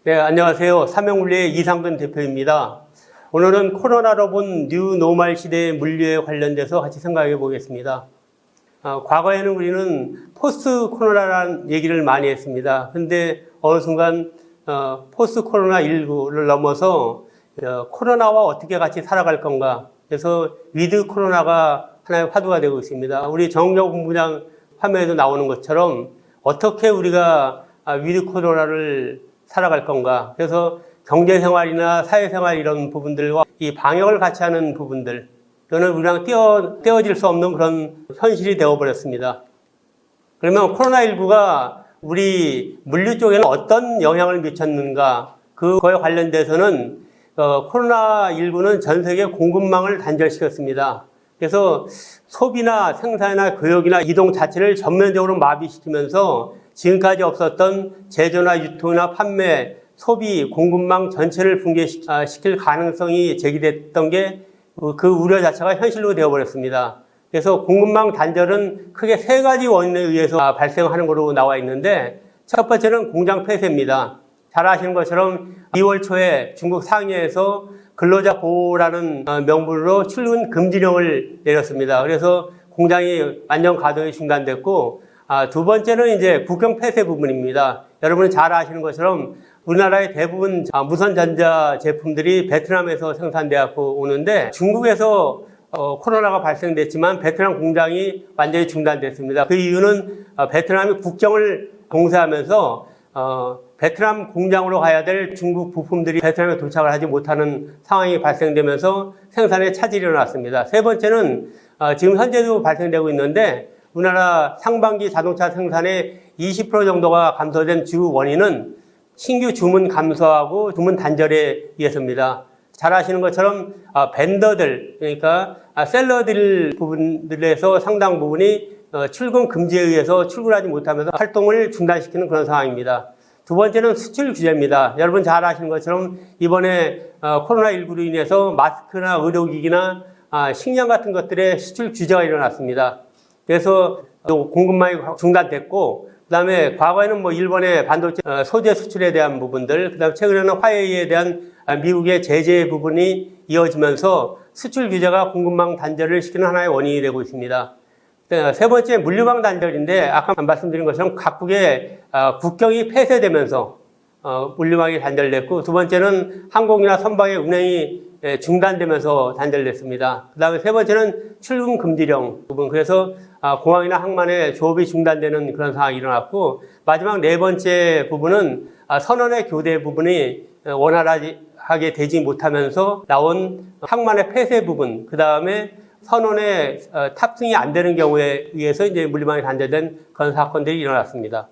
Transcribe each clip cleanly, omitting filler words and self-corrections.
네, 안녕하세요. 삼형물리의 이상근 대표입니다. 오늘은 코로나로 본 뉴노멀 시대의 물류에 관련돼서 같이 생각해 보겠습니다. 과거에는 우리는 포스트 코로나라는 얘기를 많이 했습니다. 근데 어느 순간 포스트 코로나 19를 넘어서 코로나와 어떻게 같이 살아갈 건가. 그래서 위드 코로나가 하나의 화두가 되고 있습니다. 우리 정은경 본부장 화면에도 나오는 것처럼 어떻게 우리가 위드 코로나를 살아갈 건가. 그래서 경제생활이나 사회생활 이런 부분들과 이 방역을 같이 하는 부분들, 저는 우리랑 떼어질 수 없는 그런 현실이 되어버렸습니다. 그러면 코로나19가 우리 물류 쪽에는 어떤 영향을 미쳤는가, 그거에 관련돼서는 코로나19는 전 세계 공급망을 단절시켰습니다. 그래서 소비나 생산이나 교역이나 이동 자체를 전면적으로 마비시키면서 지금까지 없었던 제조나 유통이나 판매, 소비, 공급망 전체를 붕괴시킬 가능성이 제기됐던 게 그 우려 자체가 현실로 되어버렸습니다. 그래서 공급망 단절은 크게 세 가지 원인에 의해서 발생하는 것으로 나와 있는데, 첫 번째는 공장 폐쇄입니다. 잘 아시는 것처럼 2월 초에 중국 상해에서 근로자 보호라는 명분으로 출근 금지령을 내렸습니다. 그래서 공장이 완전 가동이 중단됐고, 두 번째는 이제 국경 폐쇄 부분입니다. 여러분은 잘 아시는 것처럼 우리나라의 대부분 무선전자 제품들이 베트남에서 생산되어 오는데, 중국에서 코로나가 발생됐지만 베트남 공장이 완전히 중단됐습니다. 그 이유는 베트남이 국경을 봉쇄하면서 베트남 공장으로 가야 될 중국 부품들이 베트남에 도착을 하지 못하는 상황이 발생되면서 생산에 차질이 일어났습니다. 세 번째는 지금 현재도 발생되고 있는데, 우리나라 상반기 자동차 생산의 20% 정도가 감소된 주 원인은 신규 주문 감소하고 주문 단절에 의해서입니다. 잘 아시는 것처럼 벤더들, 그러니까 셀러들 부분들에서 상당 부분이 출근 금지에 의해서 출근하지 못하면서 활동을 중단시키는 그런 상황입니다. 두 번째는 수출 규제입니다. 여러분 잘 아시는 것처럼 이번에 코로나19로 인해서 마스크나 의료기기나 식량 같은 것들의 수출 규제가 일어났습니다. 그래서 공급망이 중단됐고, 그 다음에 과거에는 일본의 반도체 소재 수출에 대한 부분들, 그 다음에 최근에는 화웨이에 대한 미국의 제재 부분이 이어지면서 수출 규제가 공급망 단절을 시키는 하나의 원인이 되고 있습니다. 세 번째 물류망 단절인데, 아까 말씀드린 것처럼 각국의 국경이 폐쇄되면서 물류망이 단절됐고, 두 번째는 항공이나 선박의 운행이 중단되면서 단절됐습니다. 그 다음에 세 번째는 출금 금지령 부분, 그래서 공항이나 항만의 조업이 중단되는 그런 상황이 일어났고, 마지막 네 번째 부분은 선원의 교대 부분이 원활하게 되지 못하면서 나온 항만의 폐쇄 부분, 그 다음에 선원의 탑승이 안 되는 경우에 의해서 이제 물류망이 단절된 그런 사건들이 일어났습니다.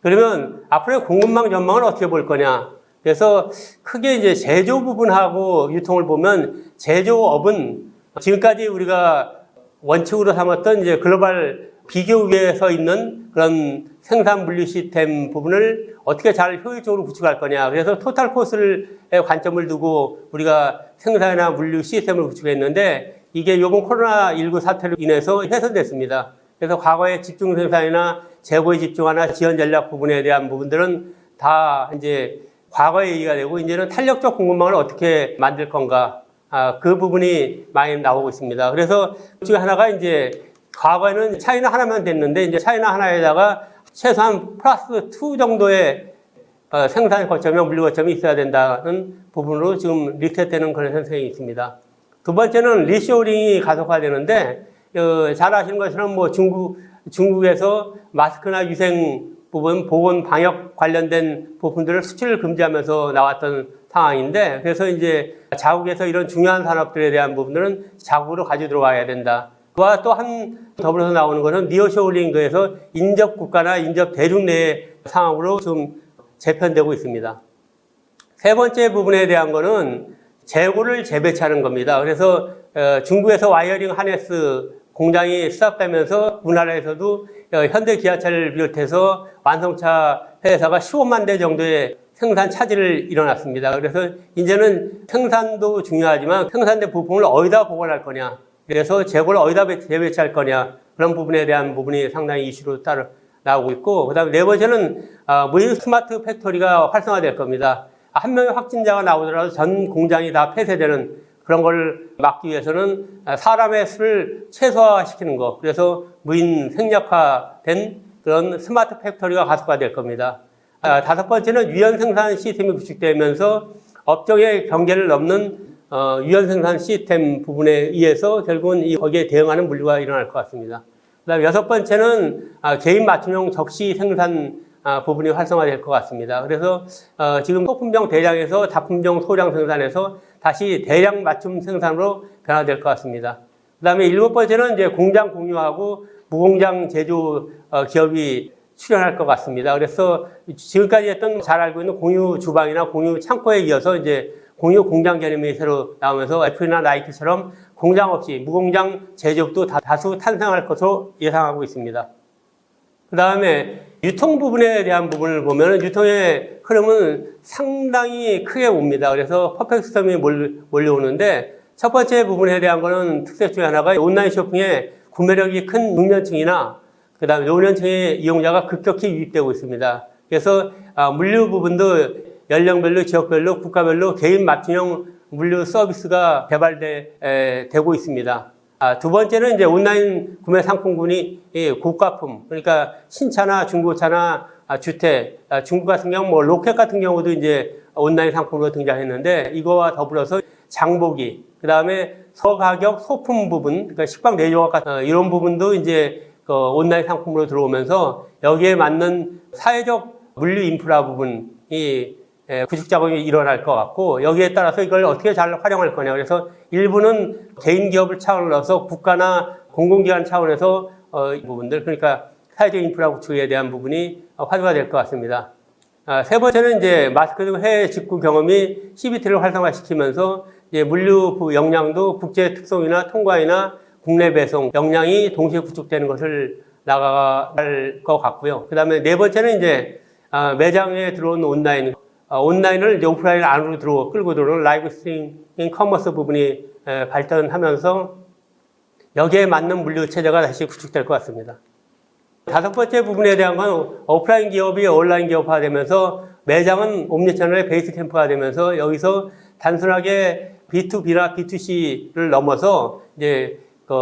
그러면 앞으로의 공급망 전망을 어떻게 볼 거냐? 그래서 크게 이제 제조 부분하고 유통을 보면, 제조업은 지금까지 우리가 원칙으로 삼았던 이제 글로벌 비교 위에 서 있는 그런 생산 물류 시스템 부분을 어떻게 잘 효율적으로 구축할 거냐. 그래서 토탈 코스트의 관점을 두고 우리가 생산이나 물류 시스템을 구축했는데, 이게 이번 코로나19 사태로 인해서 훼손됐습니다. 그래서 과거의 집중 생산이나 재고에 집중하나 지원 전략 부분에 대한 부분들은 다 이제 과거의 얘기가 되고, 이제는 탄력적 공급망을 어떻게 만들 건가, 그 부분이 많이 나오고 있습니다. 그래서 그 중에 하나가 이제 과거에는 차이나 하나만 됐는데, 이제 차이나 하나에다가 최소한 플러스 2 정도의 생산 거점이나 물류 거점이 있어야 된다는 부분으로 지금 리셋되는 그런 현상이 있습니다. 두 번째는 리쇼링이 가속화되는데, 잘 아시는 것처럼 중국에서 마스크나 위생 부분, 보건 방역 관련된 부분들을 수출을 금지하면서 나왔던 상황인데, 그래서 이제 자국에서 이런 중요한 산업들에 대한 부분들은 자국으로 가지고 들어와야 된다. 그와 또 더불어서 나오는 것은 니어쇼링에서 인접 국가나 인접 대륙 내의 상황으로 좀 재편되고 있습니다. 세 번째 부분에 대한 거는 재고를 재배치하는 겁니다. 그래서 중국에서 와이어링 하네스 공장이 스탑되면서 우리나라에서도 현대 기아차를 비롯해서 완성차 회사가 15만 대 정도의 생산 차질을 일어났습니다. 그래서 이제는 생산도 중요하지만 생산된 부품을 어디다 보관할 거냐, 그래서 재고를 어디다 재배치할 거냐, 그런 부분에 대한 부분이 상당히 이슈로 나오고 있고, 그 다음에 네 번째는 무인 스마트 팩토리가 활성화될 겁니다. 한 명의 확진자가 나오더라도 전 공장이 다 폐쇄되는 그런 걸 막기 위해서는 사람의 수를 최소화시키는 거. 그래서 무인 생략화된 그런 스마트 팩토리가 가속화될 겁니다. 다섯 번째는 유연 생산 시스템이 구축되면서 업종의 경계를 넘는 유연 생산 시스템 부분에 의해서 결국은 거기에 대응하는 물류가 일어날 것 같습니다. 그다음에 여섯 번째는 개인 맞춤형 적시 생산 부분이 활성화될 것 같습니다. 그래서 지금 소품종 대량에서 다품종 소량 생산에서 다시 대량 맞춤 생산으로 변화될 것 같습니다. 그다음에 일곱 번째는 이제 공장 공유하고 무공장 제조 기업이 출현할 것 같습니다. 그래서 지금까지 했던 잘 알고 있는 공유 주방이나 공유 창고에 이어서 이제 공유 공장 개념이 새로 나오면서 애플이나 나이키처럼 공장 없이 무공장 제조업도 다수 탄생할 것으로 예상하고 있습니다. 그 다음에 유통 부분에 대한 부분을 보면 유통의 흐름은 상당히 크게 옵니다. 그래서 퍼펙트 스톰이 몰려오는데 첫 번째 부분에 대한 거는 특색 중에 하나가 온라인 쇼핑에 구매력이 큰 중년층이나 그 다음에 노년층의 이용자가 급격히 유입되고 있습니다. 그래서 물류 부분도 연령별로, 지역별로, 국가별로 개인 맞춤형 물류 서비스가 개발되고 있습니다. 두 번째는 이제 온라인 구매 상품군이 고가품, 그러니까 신차나 중고차나 주택, 중국 같은 경우 뭐 로켓 같은 경우도 이제 온라인 상품으로 등장했는데 이거와 더불어서 장보기, 그 다음에 서가격 소품 부분, 그러니까 식빵 내조각 같은 이런 부분도 이제 온라인 상품으로 들어오면서 여기에 맞는 사회적 물류 인프라 부분이 구축 작업이 일어날 것 같고 여기에 따라서 이걸 어떻게 잘 활용할 거냐. 그래서 일부는 개인 기업을 차원으로서 국가나 공공기관 차원에서 이 부분들 그러니까 사회적 인프라 구축에 대한 부분이 활성화될 것 같습니다. 세 번째는 이제 마스크 등 해외 직구 경험이 CBT를 활성화시키면서 이제 물류 역량도 국제 특송이나 통관이나 국내 배송 역량이 동시에 구축되는 것을 나갈 것 같고요. 그 다음에 네 번째는 이제 매장에 들어온 온라인을 이제 오프라인 안으로 끌고 들어오는 라이브 스트리밍 커머스 부분이 발전하면서 여기에 맞는 물류 체제가 다시 구축될 것 같습니다. 다섯 번째 부분에 대한 건 오프라인 기업이 온라인 기업화되면서 매장은 옴니채널의 베이스 캠프가 되면서 여기서 단순하게 B2B나 B2C를 넘어서 이제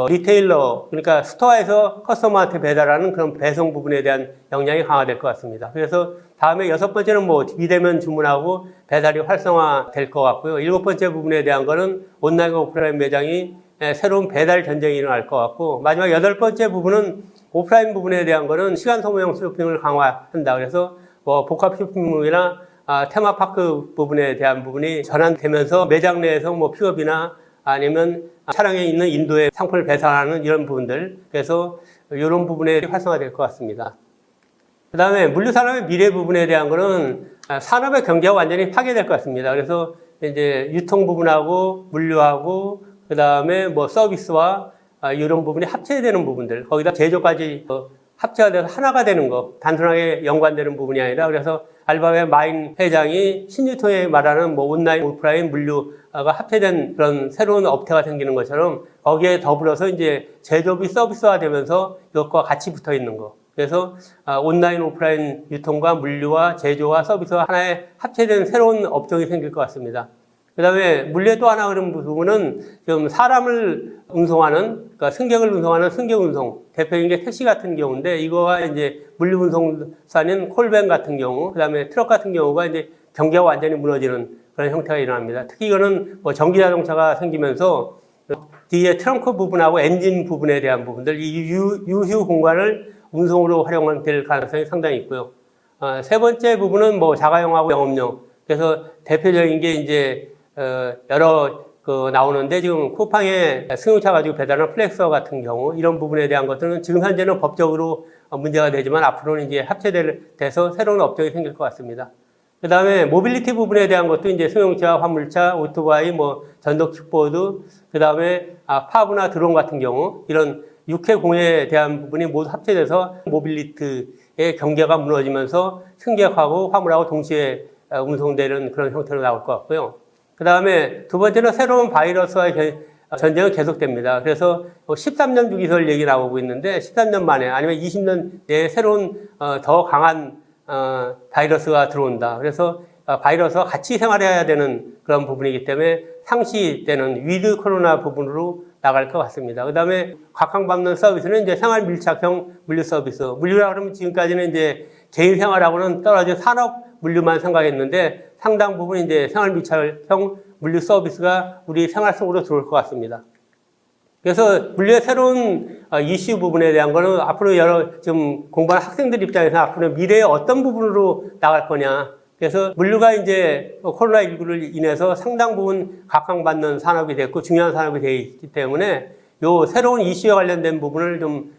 리테일러, 그러니까 스토어에서 커스터머한테 배달하는 그런 배송 부분에 대한 역량이 강화될 것 같습니다. 그래서 다음에 여섯 번째는 뭐 비대면 주문하고 배달이 활성화될 것 같고요. 일곱 번째 부분에 대한 거는 온라인과 오프라인 매장이 새로운 배달 전쟁이 일어날 것 같고 마지막 여덟 번째 부분은 오프라인 부분에 대한 거는 시간 소모형 쇼핑을 강화한다. 그래서 뭐 복합 쇼핑몰이나 테마파크 부분에 대한 부분이 전환되면서 매장 내에서 뭐 픽업이나 아니면 차량에 있는 인도에 상품을 배송하는 이런 부분들, 그래서 이런 부분에 활성화될 것 같습니다. 그 다음에 물류산업의 미래 부분에 대한 거는 산업의 경계가 완전히 파괴될 것 같습니다. 그래서 이제 유통 부분하고 물류하고 그 다음에 뭐 서비스와 이런 부분이 합체되는 부분들, 거기다 제조까지 합체가 돼서 하나가 되는 거, 단순하게 연관되는 부분이 아니라 그래서 알바의 마인 회장이 신유통에 말하는 뭐 온라인, 오프라인 물류가 합체된 그런 새로운 업태가 생기는 것처럼 거기에 더불어서 이제 제조업이 서비스화 되면서 이것과 같이 붙어 있는 거. 그래서 온라인, 오프라인 유통과 물류와 제조와 서비스와 하나의 합체된 새로운 업종이 생길 것 같습니다. 그 다음에 물류의 또 하나 그런 부분은 지금 사람을 운송하는, 그러니까 승객을 운송하는 승객운송, 대표적인 게 택시 같은 경우인데 이거와 이제 물류운송사는 콜밴 같은 경우, 그 다음에 트럭 같은 경우가 이제 경계가 완전히 무너지는 그런 형태가 일어납니다. 특히 이거는 뭐 전기자동차가 생기면서 뒤에 트렁크 부분하고 엔진 부분에 대한 부분들, 이 유휴 공간을 운송으로 활용될 가능성이 상당히 있고요. 세 번째 부분은 뭐 자가용하고 영업용. 그래서 대표적인 게 이제 여러 나오는데 지금 쿠팡에 승용차 가지고 배달하는 플렉서 같은 경우 이런 부분에 대한 것들은 지금 현재는 법적으로 문제가 되지만 앞으로는 이제 합체돼서 새로운 업종이 생길 것 같습니다. 그 다음에 모빌리티 부분에 대한 것도 이제 승용차, 화물차, 오토바이, 뭐 전동 킥보드, 그 다음에 파브나 드론 같은 경우 이런 육해 공해에 대한 부분이 모두 합체돼서 모빌리티의 경계가 무너지면서 승객하고 화물하고 동시에 운송되는 그런 형태로 나올 것 같고요. 그 다음에 두 번째는 새로운 바이러스와 전쟁은 계속됩니다. 그래서 13년 주기설 얘기 나오고 있는데 13년 만에 아니면 20년 내에 새로운 더 강한 바이러스가 들어온다. 그래서 바이러스와 같이 생활해야 되는 그런 부분이기 때문에 상시되는 위드 코로나 부분으로 나갈 것 같습니다. 그 다음에 각광받는 서비스는 이제 생활 밀착형 물류 서비스. 물류라 그러면 지금까지는 이제 개인 생활하고는 떨어진 산업 물류만 생각했는데 상당 부분 이제 생활 밀착형 물류 서비스가 우리 생활 속으로 들어올 것 같습니다. 그래서 물류의 새로운 이슈 부분에 대한 거는 앞으로 지금 공부하는 학생들 입장에서 앞으로 미래에 어떤 부분으로 나갈 거냐. 그래서 물류가 이제 코로나19를 인해서 상당 부분 각광받는 산업이 됐고 중요한 산업이 되어 있기 때문에 요 새로운 이슈와 관련된 부분을 좀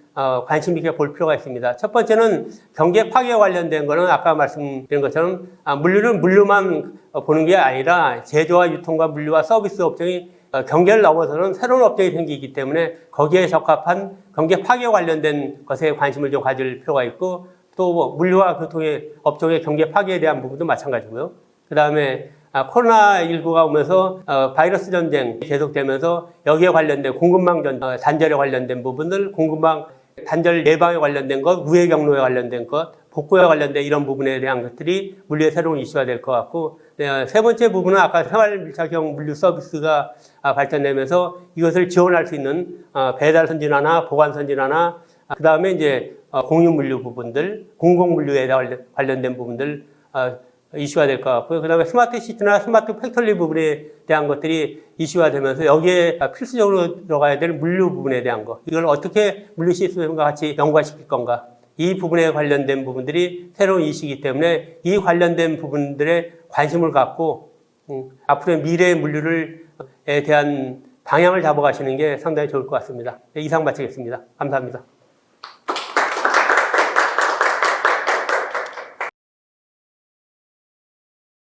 관심 있게 볼 필요가 있습니다. 첫 번째는 경제 파괴와 관련된 거는 아까 말씀드린 것처럼 물류는 물류만 보는 게 아니라 제조와 유통과 물류와 서비스 업종이 경계를 넘어서는 새로운 업종이 생기기 때문에 거기에 적합한 경제 파괴와 관련된 것에 관심을 좀 가질 필요가 있고 또 물류와 교통의 업종의 경제 파괴에 대한 부분도 마찬가지고요. 그 다음에 코로나19가 오면서 바이러스 전쟁이 계속되면서 여기에 관련된 공급망 단절에 관련된 부분들, 공급망 단절 예방에 관련된 것, 우회 경로에 관련된 것, 복구에 관련된 이런 부분에 대한 것들이 물류의 새로운 이슈가 될 것 같고, 세 번째 부분은 아까 생활 밀착형 물류 서비스가 발전되면서 이것을 지원할 수 있는 배달 선진화나 보관 선진화나 그 다음에 이제 공유 물류 부분들, 공공 물류에 관련된 부분들 이슈가 될 것 같고요. 그 다음에 스마트 시티나 스마트 팩토리 부분에 대한 것들이 이슈가 되면서 여기에 필수적으로 들어가야 될 물류 부분에 대한 것. 이걸 어떻게 물류 시스템과 같이 연관시킬 건가. 이 부분에 관련된 부분들이 새로운 이슈이기 때문에 이 관련된 부분들에 관심을 갖고 앞으로의 미래의 물류에 대한 방향을 잡아가시는 게 상당히 좋을 것 같습니다. 이상 마치겠습니다. 감사합니다.